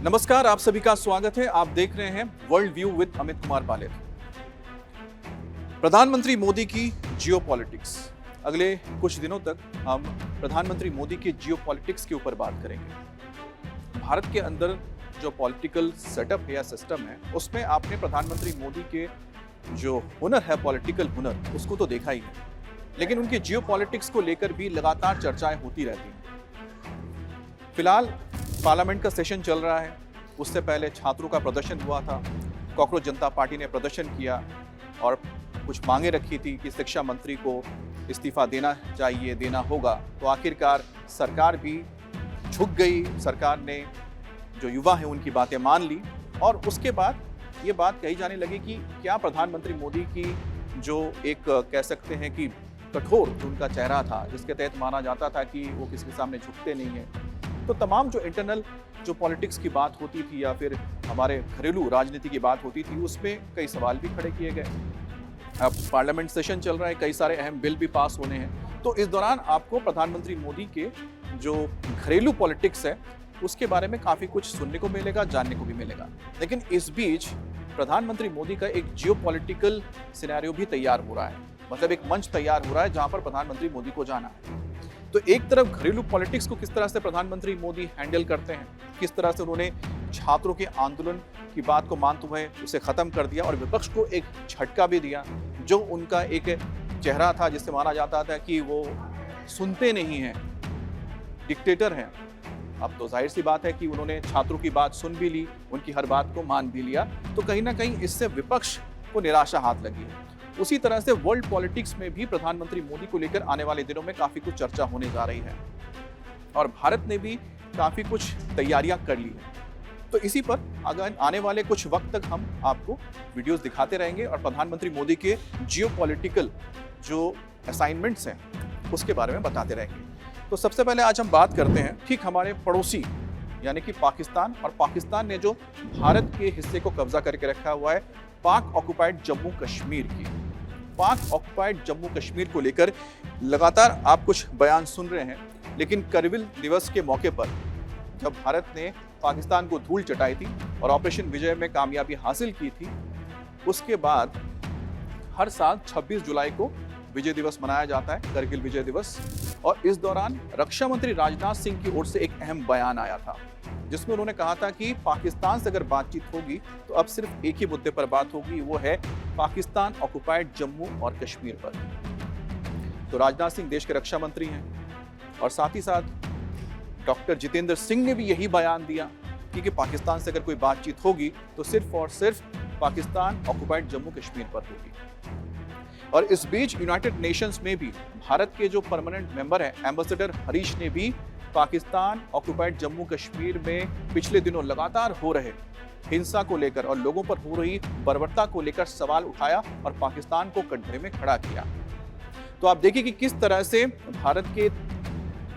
नमस्कार, आप सभी का स्वागत है। आप देख रहे हैं world view with Amit Kumar Palet. प्रधानमंत्री मोदी की जियोपॉलिटिक्स। अगले कुछ दिनों तक हम प्रधानमंत्री मोदी के जियोपॉलिटिक्स के ऊपर बात करेंगे। भारत के अंदर जो पॉलिटिकल सेटअप है या सिस्टम है, उसमें आपने प्रधानमंत्री मोदी के जो हुनर है, पॉलिटिकल हुनर, उसको तो देखा ही है, लेकिन उनके जियोपॉलिटिक्स को लेकर भी लगातार चर्चाएं होती रहती हैं। फिलहाल पार्लियामेंट का सेशन चल रहा है। उससे पहले छात्रों का प्रदर्शन हुआ था। कॉकरोच जनता पार्टी ने प्रदर्शन किया और कुछ मांगे रखी थी कि शिक्षा मंत्री को इस्तीफा देना चाहिए, देना होगा। तो आखिरकार सरकार भी झुक गई। सरकार ने जो युवा है उनकी बातें मान ली और उसके बाद ये बात कही जाने लगी कि क्या प्रधानमंत्री मोदी की जो एक कह सकते हैं कि कठोर जो उनका चेहरा था, जिसके तहत माना जाता था कि वो किसी के सामने झुकते नहीं हैं, तो तमाम जो इंटरनल जो पॉलिटिक्स की बात होती थी या फिर हमारे घरेलू राजनीति की बात होती थी, उसमें कई सवाल भी खड़े किए गए। अब पार्लियामेंट सेशन चल रहा है, कई सारे अहम बिल भी पास होने हैं, तो इस दौरान आपको प्रधानमंत्री मोदी के जो घरेलू पॉलिटिक्स है उसके बारे में काफ़ी कुछ सुनने को मिलेगा, जानने को भी मिलेगा। लेकिन इस बीच प्रधानमंत्री मोदी का एक जियोपॉलिटिकल सिनेरियो भी तैयार हो रहा है, मतलब एक मंच तैयार हो रहा है जहां पर प्रधानमंत्री मोदी को जाना है। तो एक तरफ घरेलू पॉलिटिक्स को किस तरह से प्रधानमंत्री मोदी हैंडल करते हैं, किस तरह से उन्होंने छात्रों के आंदोलन की बात को मानते हुए उसे खत्म कर दिया और विपक्ष को एक झटका भी दिया। जो उनका एक चेहरा था जिससे माना जाता था कि वो सुनते नहीं हैं, डिक्टेटर हैं, अब तो जाहिर सी बात है कि उन्होंने छात्रों की बात सुन भी ली, उनकी हर बात को मान भी लिया। तो कहीं ना कहीं इससे विपक्ष को निराशा हाथ लगी है। उसी तरह से वर्ल्ड पॉलिटिक्स में भी प्रधानमंत्री मोदी को लेकर आने वाले दिनों में काफी कुछ चर्चा होने जा रही है और भारत ने भी काफी कुछ तैयारियां कर ली है। तो इसी पर अगर आने वाले कुछ वक्त तक हम आपको वीडियोस दिखाते रहेंगे और प्रधानमंत्री मोदी के जियोपॉलिटिकल जो असाइनमेंट्स हैं उसके बारे में बताते रहेंगे। तो सबसे पहले आज हम बात करते हैं ठीक हमारे पड़ोसी यानी कि पाकिस्तान, और पाकिस्तान ने जो भारत के हिस्से को कब्जा करके रखा हुआ है, पाक ऑक्युपाइड जम्मू कश्मीर की। पाक ऑक्युपाइड जम्मू कश्मीर को लेकर लगातार आप कुछ बयान सुन रहे हैं, लेकिन करगिल दिवस के मौके पर जब भारत ने पाकिस्तान को धूल चटाई थी और ऑपरेशन विजय में कामयाबी हासिल की थी, उसके बाद हर साल 26 जुलाई को विजय दिवस मनाया जाता है, करगिल विजय दिवस। और इस दौरान रक्षा मंत्री राजनाथ सिंह की ओर से एक अहम बयान आया था जिसमें उन्होंने कहा था कि पाकिस्तान से अगर बातचीत होगी तो अब सिर्फ एक ही मुद्दे पर बात होगी, वो है पाकिस्तान ऑक्युपाइड जम्मू और कश्मीर पर। तो राजनाथ सिंह देश के रक्षा मंत्री हैं और साथ ही साथ डॉक्टर जितेंद्र सिंह ने भी यही बयान दिया कि पाकिस्तान से अगर कोई बातचीत होगी तो सिर्फ और सिर्फ पाकिस्तान ऑक्युपाइड जम्मू कश्मीर पर होगी। और इस बीच यूनाइटेड नेशंस में भी भारत के जो परमानेंट मेंबर हैं, एम्बेसडर हरीश ने भी पाकिस्तान ऑक्युपाइड जम्मू कश्मीर में पिछले दिनों लगातार हो रहे हिंसा को लेकर और लोगों पर हो रही बर्बरता को लेकर सवाल उठाया और पाकिस्तान को कटघरे में खड़ा किया। तो आप देखिए कि किस तरह से भारत के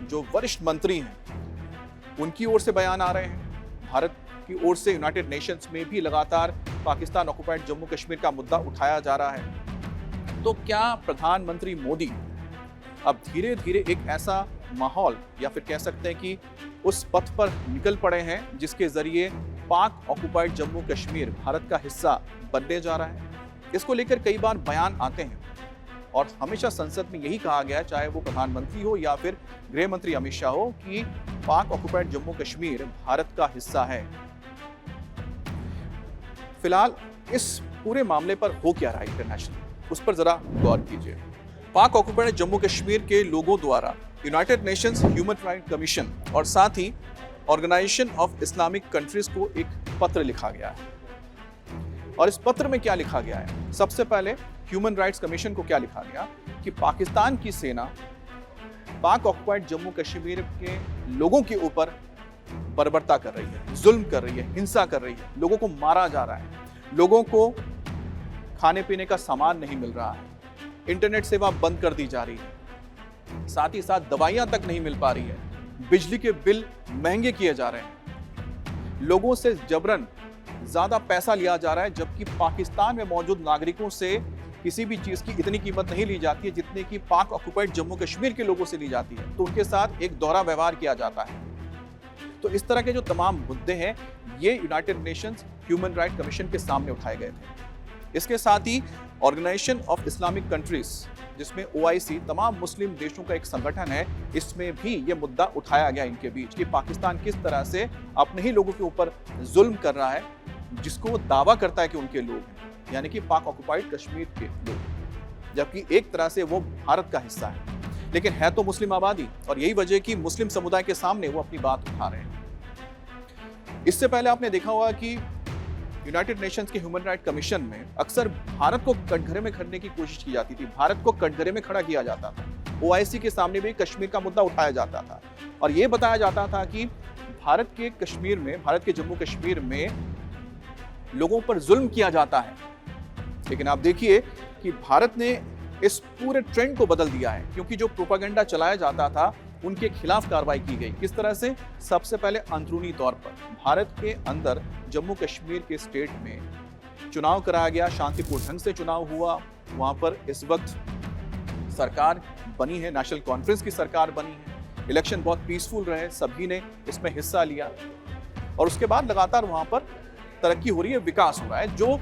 जो वरिष्ठ मंत्री हैं उनकी ओर से बयान आ रहे हैं। भारत की ओर से यूनाइटेड नेशंस में भी लगातार पाकिस्तान ऑक्युपाइड जम्मू कश्मीर का मुद्दा उठाया जा रहा है। तो क्या प्रधानमंत्री मोदी अब धीरे धीरे एक ऐसा माहौल या फिर कह सकते हैं कि उस पथ पर निकल पड़े हैं जिसके जरिए पाक ऑक्युपाइड जम्मू कश्मीर भारत का हिस्सा बनने जा रहा है? इसको लेकर कई बार बयान आते हैं और हमेशा संसद में यही कहा गया है, चाहे वो प्रधानमंत्री हो या फिर गृह मंत्री अमित शाह हो, कि पाक ऑक्युपाइड जम्मू कश्मीर भारत का हिस्सा है। फिलहाल इस पूरे मामले पर हो क्या रहा है इंटरनेशनल, उस पर जरा गौर कीजिए। पाक ऑक्युपाइड जम्मू कश्मीर के लोगों द्वारा United Nations human right commission और साथ ही ऑर्गेनाइजेशन ऑफ इस्लामिक कंट्रीज को एक पत्र लिखा गया है। और इस पत्र में क्या लिखा गया है? सबसे पहले ह्यूमन राइट्स कमीशन को क्या लिखा गया कि पाकिस्तान की सेना पाक ऑक्युपाइड जम्मू कश्मीर के लोगों के ऊपर बर्बरता कर रही है, जुल्म कर रही है, हिंसा कर रही है, लोगों को मारा जा रहा है, लोगों को खाने पीने का सामान नहीं मिल रहा है, इंटरनेट सेवा बंद कर दी जा रही है, साथ ही साथ दवाइयां तक नहीं मिल पा रही है, बिजली के बिल महंगे किए जा रहे हैं, लोगों से जबरन ज्यादा पैसा लिया जा रहा है, जबकि पाकिस्तान में मौजूद नागरिकों से किसी भी चीज की इतनी कीमत नहीं ली जाती है जितने की पाक ऑक्युपाइड जम्मू कश्मीर के लोगों से ली जाती है। तो उनके साथ एक दोहरा व्यवहार किया जाता है। तो इस तरह के जो तमाम मुद्दे हैं ये United Nations human right commission के सामने उठाए गए थे। इसके साथ ही ऑर्गेनाइजेशन ऑफ इस्लामिक कंट्रीज, जिसमें OIC तमाम मुस्लिम देशों का एक संगठन है, इसमें भी ये मुद्दा उठाया गया इनके बीच कि पाकिस्तान किस तरह से अपने ही लोगों के ऊपर जुल्म कर रहा है, जिसको वो दावा करता है कि उनके लोग हैं, यानी कि पाक ऑक्युपाइड कश्मीर के लोग, जबकि एक तरह से वो भारत का हिस्सा है, लेकिन है तो मुस्लिम आबादी। और यही वजह कि मुस्लिम समुदाय के सामने वो अपनी बात उठा रहे हैं। इससे पहले आपने देखा होगा कि यूनाइटेड नेशंस के ह्यूमन राइट कमीशन में अक्सर भारत को कटघरे में करने की कोशिश की जाती थी, भारत को कटघरे में खड़ा किया जाता था। OIC के सामने भी कश्मीर का मुद्दा उठाया जाता था और यह बताया जाता था कि भारत के कश्मीर में, भारत के जम्मू कश्मीर में लोगों पर जुल्म किया जाता है। लेकिन आप देखिए कि भारत ने इस पूरे ट्रेंड को बदल दिया है, क्योंकि जो प्रोपेगेंडा चलाया जाता था उनके खिलाफ कार्रवाई की गई। किस तरह से? सबसे पहले अंदरूनी तौर पर भारत के अंदर जम्मू कश्मीर के स्टेट में चुनाव कराया गया, शांतिपूर्ण ढंग से चुनाव हुआ। वहां पर इस वक्त सरकार बनी है, नेशनल कॉन्फ्रेंस की सरकार बनी है। इलेक्शन बहुत पीसफुल रहे, सभी ने इसमें हिस्सा लिया और उसके बाद लगातार वहां पर तरक्की हो रही है, विकास हो रहा है, जो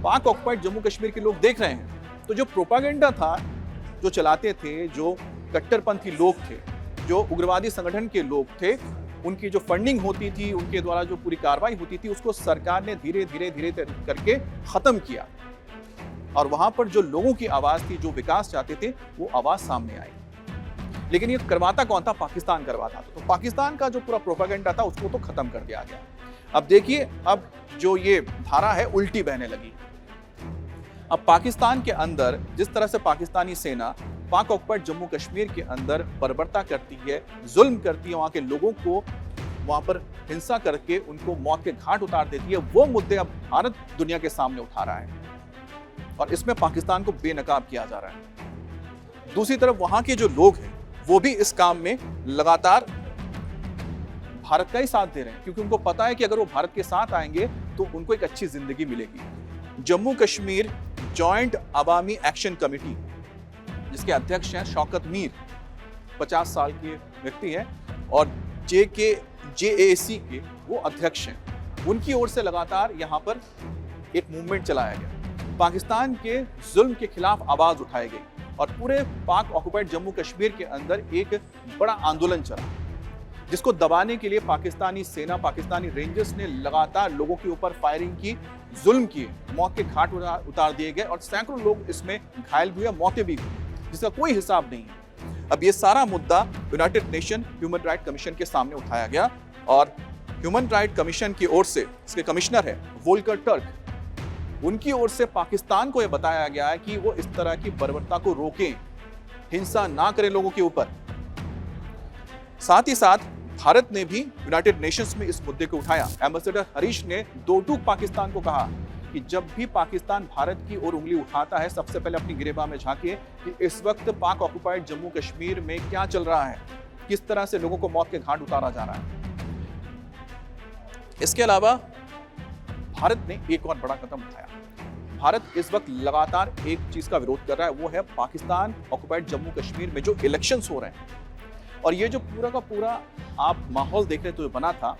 पाक ऑक्युपाइड जम्मू कश्मीर के लोग देख रहे हैं। तो जो प्रोपागेंडा था, जो चलाते थे, जो कट्टरपंथी लोग थे, जो उग्रवादी संगठन के लोग थे, उनकी जो फंडिंग होती थी, उनके द्वारा जो पूरी कार्रवाई होती थी, उसको सरकार ने धीरे धीरे करके खत्म किया और वहां पर जो लोगों की आवाज थी, जो विकास चाहते थे, वो आवाज सामने आई। लेकिन ये करवाता कौन था? पाकिस्तान करवाता था। तो पाकिस्तान का जो पूरा प्रोपेगेंडा था उसको तो खत्म कर दिया गया। अब देखिए, अब जो ये धारा है उल्टी बहने लगी। अब पाकिस्तान के अंदर जिस तरह से पाकिस्तानी सेना पाक ऑक्युपाइड जम्मू कश्मीर के अंदर बर्बरता करती है, जुल्म करती है, वहां के लोगों को वहां पर हिंसा करके उनको मौत के घाट उतार देती है, वो मुद्दे अब भारत दुनिया के सामने उठा रहा है और इसमें पाकिस्तान को बेनकाब किया जा रहा है। दूसरी तरफ वहां के जो लोग हैं वो भी इस काम में लगातार भारत का ही साथ दे रहे हैं, क्योंकि उनको पता है कि अगर वो भारत के साथ आएंगे तो उनको एक अच्छी जिंदगी मिलेगी। जम्मू कश्मीर जॉइंट अवामी एक्शन कमेटी, जिसके अध्यक्ष हैं शौकत मीर, 50 साल के व्यक्ति हैं और JAC के वो अध्यक्ष हैं। उनकी ओर से लगातार यहाँ पर एक मूवमेंट चलाया गया, पाकिस्तान के जुल्म के खिलाफ आवाज उठाई गई और पूरे पाक ऑक्युपाइड जम्मू कश्मीर के अंदर एक बड़ा आंदोलन चला, जिसको दबाने के लिए पाकिस्तानी सेना, पाकिस्तानी रेंजर्स ने लगातार लोगों के ऊपर फायरिंग की, जुल्म किए, मौत के घाट उतार दिए गए और सैकड़ों लोग इसमें घायल हुए, मौतें भी हुई, जिसका कोई हिसाब नहीं है। अब ये सारा मुद्दा United nation human right commission के सामने उठाया गया और ह्यूमन राइट कमीशन की ओर से, इसके कमिश्नर है वोल्कर टर्क, उनकी ओर से पाकिस्तान को यह बताया गया है कि वो इस तरह की बर्बरता को रोकें, हिंसा ना करें लोगों के ऊपर। साथ ही साथ भारत ने भी यूनाइटेड नेशंस में इस मुद्दे को उठाया। एम्बेसडर हरीश ने दो टूक पाकिस्तान को कहा कि जब भी पाकिस्तान भारत की ओर उंगली उठाता है, सबसे पहले अपनी गिरेबान में झांके कि इस वक्त पाक ऑक्युपाइड जम्मू कश्मीर में क्या चल रहा है, किस तरह से लोगों को मौत के घाट उतारा जा रहा है। इसके अलावा भारत ने एक और बड़ा कदम उठाया। भारत इस वक्त लगातार एक चीज का विरोध कर रहा है, वो है पाकिस्तान ऑक्युपाइड जम्मू कश्मीर में जो इलेक्शंस हो रहे हैं और ये जो पूरा का पूरा आप माहौल देख रहे हैं, तो बना था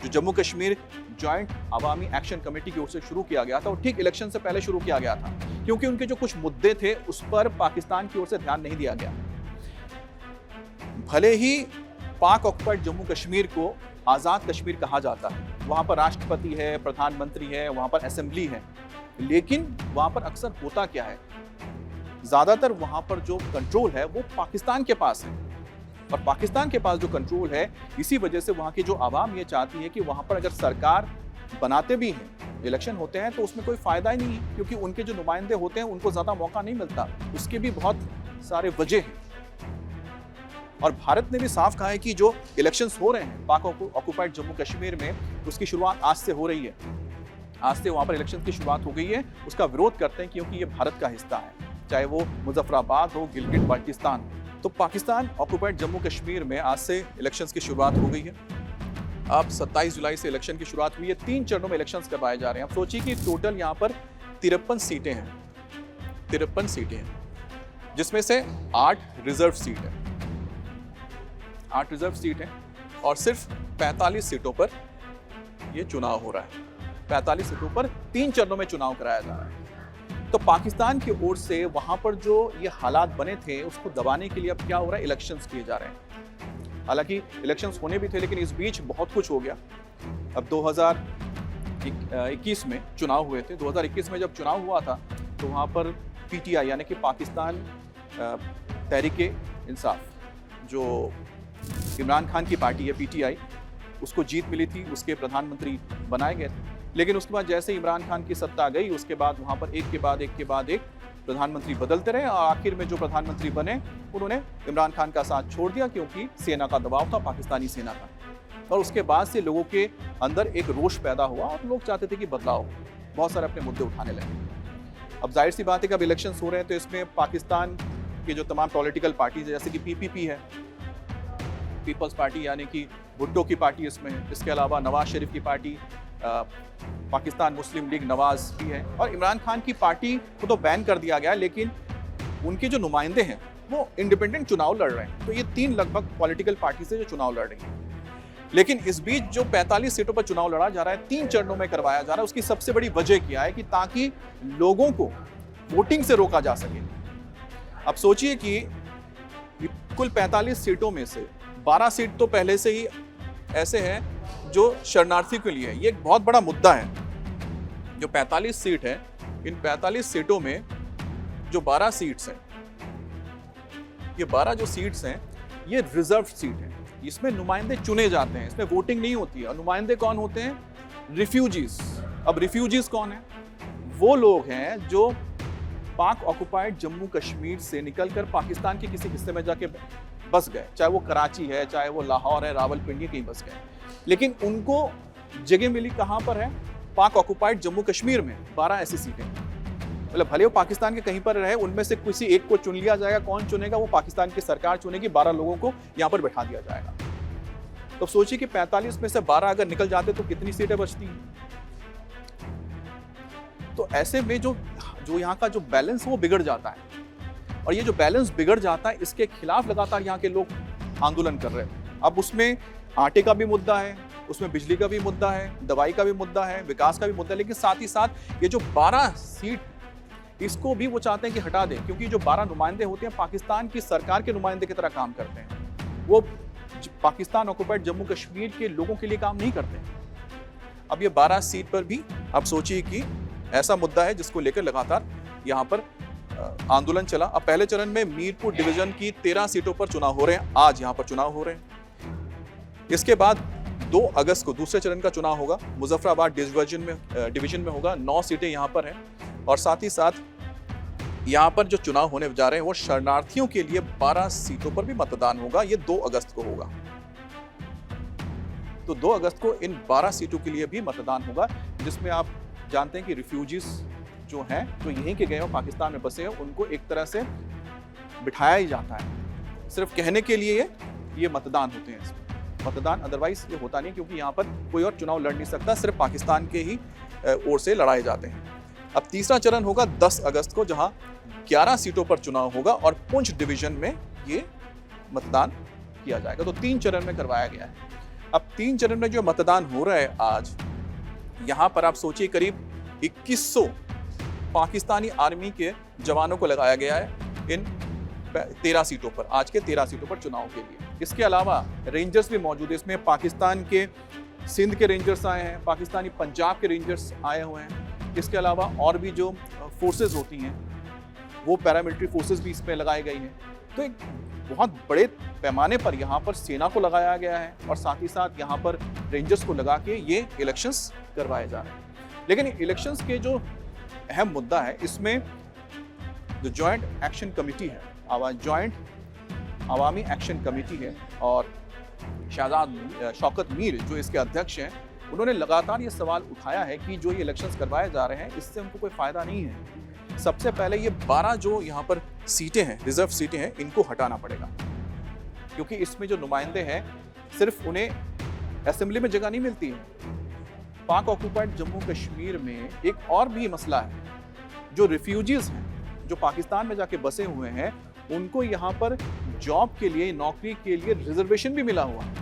जो जम्मू कश्मीर जॉइंट अवामी एक्शन कमेटी की ओर से शुरू किया गया था, और ठीक इलेक्शन से पहले शुरू किया गया था, क्योंकि उनके जो कुछ मुद्दे थे उस पर पाकिस्तान की ओर से ध्यान नहीं दिया गया। भले ही पाक ऑक्युपाइड जम्मू कश्मीर को आजाद कश्मीर कहा जाता है, वहां पर राष्ट्रपति है, प्रधानमंत्री है, वहां पर असेंबली है, लेकिन वहां पर अक्सर होता क्या है, ज्यादातर वहां पर जो कंट्रोल है वो पाकिस्तान के पास है, और पाकिस्तान के पास जो कंट्रोल है, इसी वजह से वहां की जो आवाम ये चाहती है कि वहां पर अगर सरकार बनाते भी हैं, इलेक्शन होते हैं, तो उसमें कोई फायदा ही नहीं है, क्योंकि उनके जो नुमाइंदे होते हैं उनको ज्यादा मौका नहीं मिलता। उसके भी बहुत सारे वजह हैं और भारत ने भी साफ कहा है कि जो इलेक्शंस हो रहे हैं पाक ऑक्युपाइड जम्मू कश्मीर में, उसकी शुरुआत आज से हो रही है। आज से वहां पर इलेक्शन की शुरुआत हो गई है, उसका विरोध करते हैं क्योंकि ये भारत का हिस्सा है, चाहे वो मुजफ्फराबाद हो, गिलगिट बाल्टिस्तान। तो पाकिस्तान ऑक्युपाइड जम्मू कश्मीर में आज से इलेक्शंस की शुरुआत हो गई है। अब 27 जुलाई से इलेक्शन की शुरुआत हुई है, 3 चरणों में इलेक्शंस करवाए जा रहे हैं। आप सोचिए कि टोटल यहाँ पर 53 सीटें हैं, 53 सीटें हैं, जिसमें से 8 रिजर्व सीट है, 8 रिजर्व सीट है और सिर्फ 45 सीटों पर ये चुनाव हो रहा है। 45 सीटों पर 3 चरणों में चुनाव कराया जा रहा है। तो पाकिस्तान की ओर से वहां पर जो ये हालात बने थे उसको दबाने के लिए अब क्या हो रहा है, इलेक्शंस किए जा रहे हैं। हालांकि इलेक्शंस होने भी थे, लेकिन इस बीच बहुत कुछ हो गया। अब 2021 में चुनाव हुए थे। 2021 में जब चुनाव हुआ था तो वहाँ पर पीटीआई यानी कि पाकिस्तान तहरीक-ए-इंसाफ, जो इमरान खान की पार्टी है पीटीआई, उसको जीत मिली थी, उसके प्रधानमंत्री बनाए गए थे। लेकिन उसके बाद जैसे इमरान खान की सत्ता गई, उसके बाद वहाँ पर एक के बाद एक प्रधानमंत्री बदलते रहे और आखिर में जो प्रधानमंत्री बने उन्होंने इमरान खान का साथ छोड़ दिया, क्योंकि सेना का दबाव था, पाकिस्तानी सेना का। और उसके बाद से लोगों के अंदर एक रोष पैदा हुआ और लोग चाहते थे कि बदलाव हो, बहुत सारे अपने मुद्दे उठाने लगे। अब जाहिर सी बात है कि अब इलेक्शंस हो रहे हैं तो इसमें पाकिस्तान के जो तमाम पॉलिटिकल पार्टीज है, जैसे कि पीपीपी है, पीपल्स पार्टी यानी कि भुट्टो की पार्टी इसमें है, इसके अलावा नवाज शरीफ की पार्टी, पाकिस्तान मुस्लिम लीग नवाज भी है, और इमरान खान की पार्टी को तो बैन कर दिया गया, लेकिन उनके जो नुमाइंदे हैं वो इंडिपेंडेंट चुनाव लड़ रहे हैं। तो ये 3 लगभग पॉलिटिकल पार्टी से जो चुनाव लड़ रही है। लेकिन इस बीच जो 45 सीटों पर चुनाव लड़ा जा रहा है, 3 चरणों में करवाया जा रहा है, उसकी सबसे बड़ी वजह क्या है कि ताकि लोगों को वोटिंग से रोका जा सके। अब सोचिए कि कुल 45 सीटों में से 12 सीट तो पहले से ही ऐसे हैं जो शरणार्थियों के लिए है। ये एक बहुत बड़ा मुद्दा है। जो 45 सीट है, इन 45 सीटों में जो 12 सीट्स हैं, ये 12 जो सीट्स हैं ये रिजर्व सीट है। इसमें नुमाइंदे चुने जाते हैं, इसमें वोटिंग नहीं होती है। और नुमाइंदे कौन होते हैं? रिफ्यूजीज। अब रिफ्यूजीज कौन है? वो लोग हैं जो पाक ऑक्युपाइड जम्मू कश्मीर से निकलकर पाकिस्तान के किसी हिस्से में जाके बस गए, चाहे वो कराची है, चाहे वो लाहौर है, रावलपिंडी, कहीं बस गए, लेकिन उनको जगह मिली कहाँ पर है? पाक ऑक्युपाइड जम्मू कश्मीर में 12 ऐसी सीटें। मतलब भले वो पाकिस्तान के कहीं पर रहे, उनमें से किसी एक को चुन लिया जाएगा। कौन चुनेगा? वो पाकिस्तान की सरकार चुनेगी। 12 लोगों को यहाँ पर बैठा दिया जाएगा। तो सोचिए कि 45 में से 12 अगर निकल जाते तो कितनी सीटें बचती हैं। तो ऐसे में जो यहाँ का जो बैलेंस वो बिगड़ जाता है, और ये जो बैलेंस बिगड़ जाता है इसके खिलाफ लगातार यहाँ के लोग आंदोलन कर रहे हैं। अब उसमें आटे का भी मुद्दा है, उसमें बिजली का भी मुद्दा है, दवाई का भी मुद्दा है, विकास का भी मुद्दा है, लेकिन साथ ही साथ ये जो 12 सीट, इसको भी वो चाहते हैं कि हटा दें, क्योंकि जो 12 नुमाइंदे होते हैं पाकिस्तान की सरकार के नुमाइंदे की तरह काम करते हैं। वो पाकिस्तान ऑक्युपाइड जम्मू कश्मीर के लोगों के लिए काम नहीं करते। अब ये 12 सीट पर भी आप सोचिए कि ऐसा मुद्दा है जिसको लेकर लगातार यहाँ पर आंदोलन चला। अब पहले चरण में मीरपुर डिवीजन की 13 सीटों पर चुनाव हो रहे हैं। आज यहाँ पर चुनाव हो रहे हैं। इसके बाद 2 अगस्त को दूसरे चरण का चुनाव होगा। मुजफ्फराबाद डिवीजन में होगा। 9 सीटें यहाँ पर हैं। और साथ ही साथ यहाँ पर जो चुनाव होने जा रहे हैं वो शरणार्थियों के लिए 12 सीटों पर भी मतदान होगा। ये 2 अगस्त को होगा। तो 2 अगस्त को इन 12 सीटों के लिए भी मतदान होगा, जिसमें आप जानते हैं कि रिफ्यूजीज जो हैं, जो यहीं के गए हो, पाकिस्तान में बसे हैं, उनको एक तरह से बिठाया ही जाता है। सिर्फ कहने के लिए ये मतदान होते हैं। इसमें मतदान अदरवाइज ये होता नहीं, क्योंकि यहाँ पर कोई और चुनाव लड़ नहीं सकता, सिर्फ पाकिस्तान के ही ओर से लड़ाए जाते हैं। अब तीसरा चरण होगा 10 अगस्त को, जहां 11 सीटों पर चुनाव होगा और पुंछ डिवीजन में ये मतदान किया जाएगा। तो 3 चरण में करवाया गया है। अब 3 चरण में जो मतदान हो रहा है आज, यहाँ पर आप सोचिए करीब 2100 पाकिस्तानी आर्मी के जवानों को लगाया गया है इन 13 सीटों पर, आज के 13 सीटों पर चुनाव के लिए। इसके अलावा रेंजर्स भी मौजूद है। इसमें पाकिस्तान के सिंध के रेंजर्स आए हैं, पाकिस्तानी पंजाब के रेंजर्स आए हुए हैं। इसके अलावा और भी जो फोर्सेस होती हैं, वो पैरामिलिट्री फोर्सेस भी इसमें लगाई गई हैं। तो एक बहुत बड़े पैमाने पर यहाँ पर सेना को लगाया गया है, और साथ ही साथ यहाँ पर रेंजर्स को लगा के ये इलेक्शंस करवाए जा रहे हैं। लेकिन इलेक्शंस के जो अहम मुद्दा है, इसमें जो जॉइंट एक्शन कमेटी है, जॉइंट अवामी एक्शन कमेटी है, और शहजाद शौकत मीर जो इसके अध्यक्ष हैं, उन्होंने लगातार ये सवाल उठाया है कि जो ये इलेक्शंस करवाए जा रहे हैं इससे उनको कोई फायदा नहीं है। सबसे पहले ये 12 जो यहाँ पर सीटें हैं, रिजर्व सीटें हैं, इनको हटाना पड़ेगा, क्योंकि इसमें जो नुमाइंदे हैं सिर्फ उन्हें असेंबली में जगह नहीं मिलती है। पाक ऑक्युपाइड जम्मू कश्मीर में एक और भी मसला है। जो रिफ्यूजीज हैं, जो पाकिस्तान में जाके बसे हुए हैं, उनको यहाँ पर जॉब के लिए, नौकरी के लिए रिजर्वेशन भी मिला हुआ है।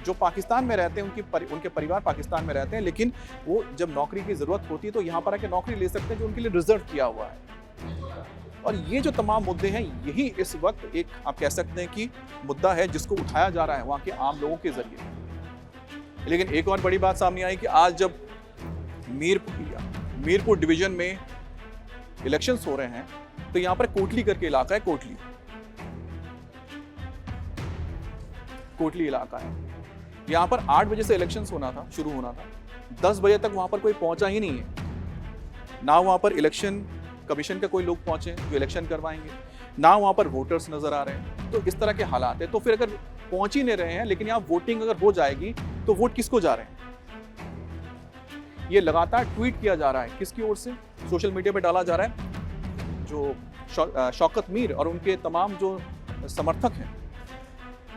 जो पाकिस्तान में रहते हैं, उनके परिवार पाकिस्तान में रहते हैं, लेकिन वो जब नौकरी की ज़रूरत होती है तो यहाँ पर आके नौकरी ले सकते हैं जो उनके लिए रिजर्व किया हुआ है। और ये जो तमाम मुद्दे हैं, यही इस वक्त एक आप कह सकते हैं कि मुद्दा है जिसको उठाया जा रहा है वहाँ के आम लोगों के जरिए। लेकिन एक और बड़ी बात सामने आई कि आज जब मीरपुर डिवीजन में इलेक्शंस हो रहे हैं तो यहाँ पर कोटली करके इलाका है, कोटली इलाका है। यहाँ पर 8 बजे से इलेक्शंस शुरू होना था, 10 बजे तक वहाँ पर कोई पहुँचा ही नहीं है। ना वहाँ पर इलेक्शन कमीशन के कोई लोग पहुँचे जो इलेक्शन करवाएंगे, ना वहाँ पर वोटर्स नज़र आ रहे हैं। तो इस तरह के हालात है। तो फिर अगर पहुँच ही नहीं रहे हैं, लेकिन यहाँ वोटिंग अगर हो जाएगी तो वोट किसको जा रहे हैं? ये लगातार ट्वीट किया जा रहा है, किसकी ओर से? सोशल मीडिया पे डाला जा रहा है। जो शौकत मीर और उनके तमाम जो समर्थक हैं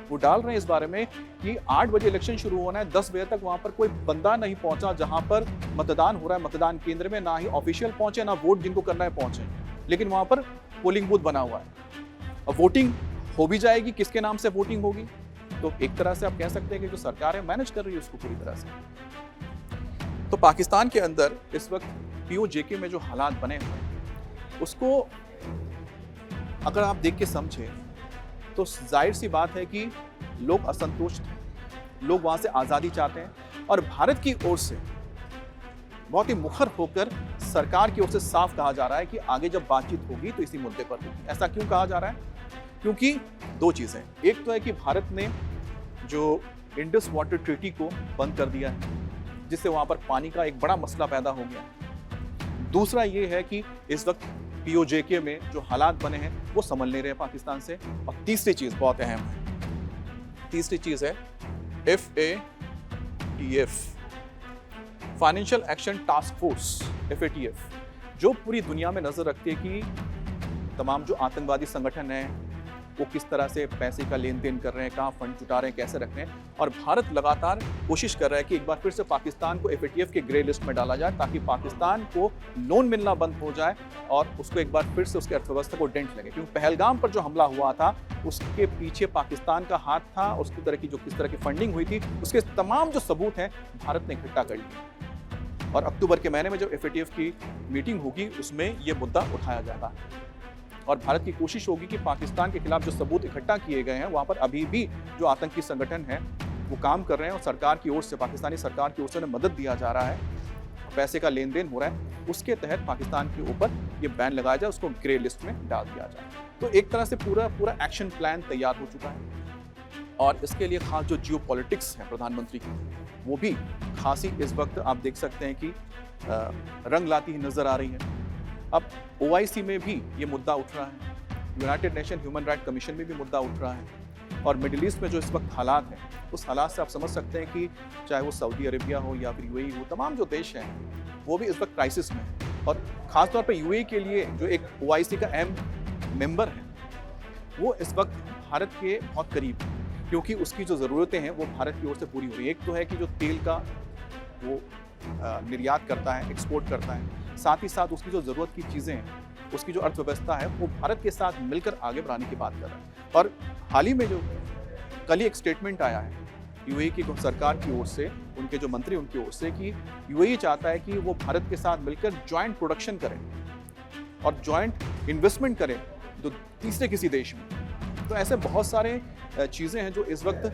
वो डाल रहे हैं इस बारे में कि 8 बजे इलेक्शन शुरू होना है, 10 बजे तक वहां पर कोई बंदा नहीं पहुंचा जहां पर मतदान हो रहा है मतदान केंद्र में, ना ही ऑफिशियल पहुंचे ना वोट जिनको करना है पहुंचे, लेकिन वहां पर पोलिंग बूथ बना हुआ है। अब वोटिंग हो भी जाएगी, किसके नाम से वोटिंग होगी? तो एक तरह से आप कह सकते हैं कि जो सरकार है मैनेज कर रही है उसको पूरी तरह से। तो पाकिस्तान के अंदर इस वक्त POJK में जो हालात बने हुए हैं उसको अगर आप देख के समझे तो जाहिर सी बात है कि लोग असंतुष्ट हैं, लोग वहां से आज़ादी चाहते हैं और भारत की ओर से बहुत ही मुखर होकर सरकार की ओर से साफ कहा जा रहा है कि आगे जब बातचीत होगी तो इसी मुद्दे पर होगी। ऐसा क्यों कहा जा रहा है? क्योंकि 2 चीज़ें, एक तो है कि भारत ने जो इंडस वाटर ट्रीटी को बंद कर दिया है जिससे वहां पर पानी का एक बड़ा मसला पैदा हो गया। दूसरा ये है कि इस वक्त POJK में जो हालात बने हैं वो संभल नहीं रहे पाकिस्तान से। और तीसरी चीज बहुत अहम है, तीसरी चीज है FATF, financial action task force, FATF, जो पूरी दुनिया में नजर रखती है कि तमाम जो आतंकवादी संगठन हैं वो किस तरह से पैसे का लेन देन कर रहे हैं, कहाँ फंड जुटा रहे हैं, कैसे रख रहे हैं। और भारत लगातार कोशिश कर रहा है कि एक बार फिर से पाकिस्तान को FATF के ग्रे लिस्ट में डाला जाए ताकि पाकिस्तान को लोन मिलना बंद हो जाए और उसको एक बार फिर से उसकी अर्थव्यवस्था को डेंट लगे। क्योंकि पहलगाम पर जो हमला हुआ था उसके पीछे पाकिस्तान का हाथ था, उसकी तरह की जो किस तरह की फंडिंग हुई थी उसके तमाम जो सबूत हैं भारत ने इकट्ठा कर लिए। और अक्टूबर के महीने में जब FATF की मीटिंग होगी उसमें ये मुद्दा उठाया जाएगा और भारत की कोशिश होगी कि पाकिस्तान के खिलाफ जो सबूत इकट्ठा किए गए हैं वहां पर अभी भी जो आतंकी संगठन है वो काम कर रहे हैं और सरकार की ओर से, पाकिस्तानी सरकार की ओर से उन्हें मदद दिया जा रहा है, पैसे का लेन देन हो रहा है, उसके तहत पाकिस्तान के ऊपर ये बैन लगाया जाए, उसको ग्रे लिस्ट में डाल दिया जाए। तो एक तरह से पूरा एक्शन प्लान तैयार हो चुका है और इसके लिए खास जो जियो पॉलिटिक्स है प्रधानमंत्री की वो भी खासी इस वक्त आप देख सकते हैं कि रंग लाती ही नजर आ रही है। अब OIC में भी ये मुद्दा उठ रहा है, United nation human right commission में भी मुद्दा उठ रहा है और मिडिल ईस्ट में जो इस वक्त हालात हैं उस हालात से आप समझ सकते हैं कि चाहे वो सऊदी अरेबिया हो या फिर UAE हो, तमाम जो देश हैं वो भी इस वक्त क्राइसिस में है। और ख़ासतौर पर UAE के लिए जो एक OIC का अहम मेंबर है वो इस वक्त भारत के बहुत करीब है क्योंकि उसकी जो ज़रूरतें हैं वो भारत की ओर से पूरी हो रही है। एक तो है कि जो तेल का वो निर्यात करता है, एक्सपोर्ट करता है, साथ ही साथ उसकी जो ज़रूरत की चीज़ें हैं, उसकी जो अर्थव्यवस्था है वो भारत के साथ मिलकर आगे बढ़ाने की बात कर रहा है। और हाल ही में जो कल ही एक स्टेटमेंट आया है UAE की सरकार की ओर से, उनके जो मंत्री उनकी ओर से कि UAE चाहता है कि वो भारत के साथ मिलकर जॉइंट प्रोडक्शन करें और जॉइंट इन्वेस्टमेंट करें जो तीसरे किसी देश में। तो ऐसे बहुत सारे चीज़ें हैं जो इस वक्त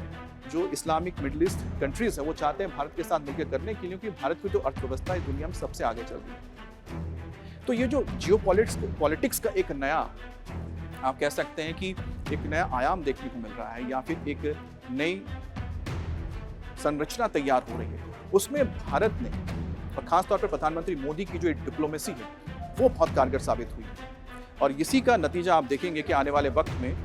जो इस्लामिक मिडिल ईस्ट कंट्रीज है वो चाहते हैं भारत के साथ मिलकर करने के लिए, क्योंकि भारत की जो अर्थव्यवस्था है दुनिया में सबसे आगे चल रही है। तो ये जो जियो पॉलिटिक्स का एक नया आप कह सकते हैं कि एक नया आयाम देखने को मिल रहा है या फिर एक नई संरचना तैयार हो रही है, उसमें भारत ने और खासतौर पर प्रधानमंत्री मोदी की जो डिप्लोमेसी है वो बहुत कारगर साबित हुई है। और इसी का नतीजा आप देखेंगे कि आने वाले वक्त में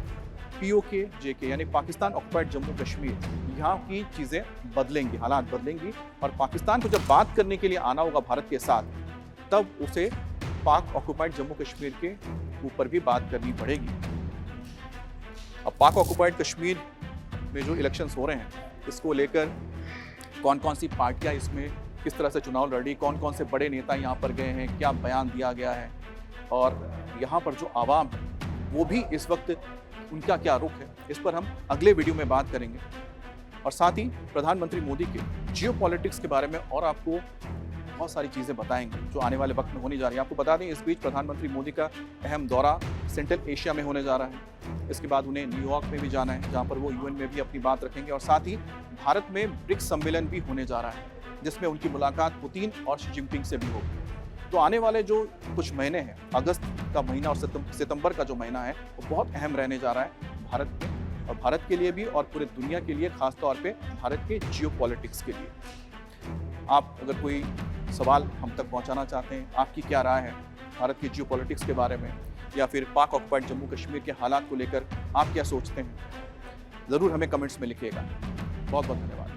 POJK यानी पाकिस्तान ऑक्युपाइड जम्मू कश्मीर, यहाँ की चीज़ें बदलेंगी, हालात बदलेंगी और पाकिस्तान को जब बात करने के लिए आना होगा भारत के साथ तब उसे पाक ऑक्युपाइड जम्मू कश्मीर के ऊपर भी बात करनी पड़ेगी। अब पाक ऑक्युपाइड कश्मीर में जो इलेक्शंस हो रहे हैं इसको लेकर कौन कौन सी पार्टियां इसमें किस तरह से चुनाव लड़ी, कौन कौन से बड़े नेता यहाँ पर गए हैं, क्या बयान दिया गया है और यहाँ पर जो आवाम है वो भी इस वक्त उनका क्या रुख है, इस पर हम अगले वीडियो में बात करेंगे। और साथ ही प्रधानमंत्री मोदी के जियोपॉलिटिक्स के बारे में और आपको बहुत सारी चीज़ें बताएंगे जो आने वाले वक्त में होने जा रही है। आपको बता दें, इस बीच प्रधानमंत्री मोदी का अहम दौरा सेंट्रल एशिया में होने जा रहा है। इसके बाद उन्हें न्यूयॉर्क में भी जाना है, जहां पर वो यूएन में भी अपनी बात रखेंगे, और साथ ही भारत में ब्रिक्स सम्मेलन भी होने जा रहा है, जिसमें उनकी मुलाकात पुतिन और शी जिनपिंग से भी होगी। तो आने वाले जो कुछ महीने हैं, अगस्त का महीना और सितंबर का जो महीना है, वो बहुत अहम रहने जा रहा है भारत में, और भारत के लिए भी और पूरे दुनिया के लिए, खासतौर पे भारत के जियोपॉलिटिक्स के लिए। आप अगर कोई सवाल हम तक पहुंचाना चाहते हैं, आपकी क्या राय है भारत की जियोपॉलिटिक्स के बारे में, या फिर पाक ऑक्युपाइड जम्मू कश्मीर के हालात को लेकर आप क्या सोचते हैं, ज़रूर हमें कमेंट्स में लिखिएगा। बहुत बहुत धन्यवाद।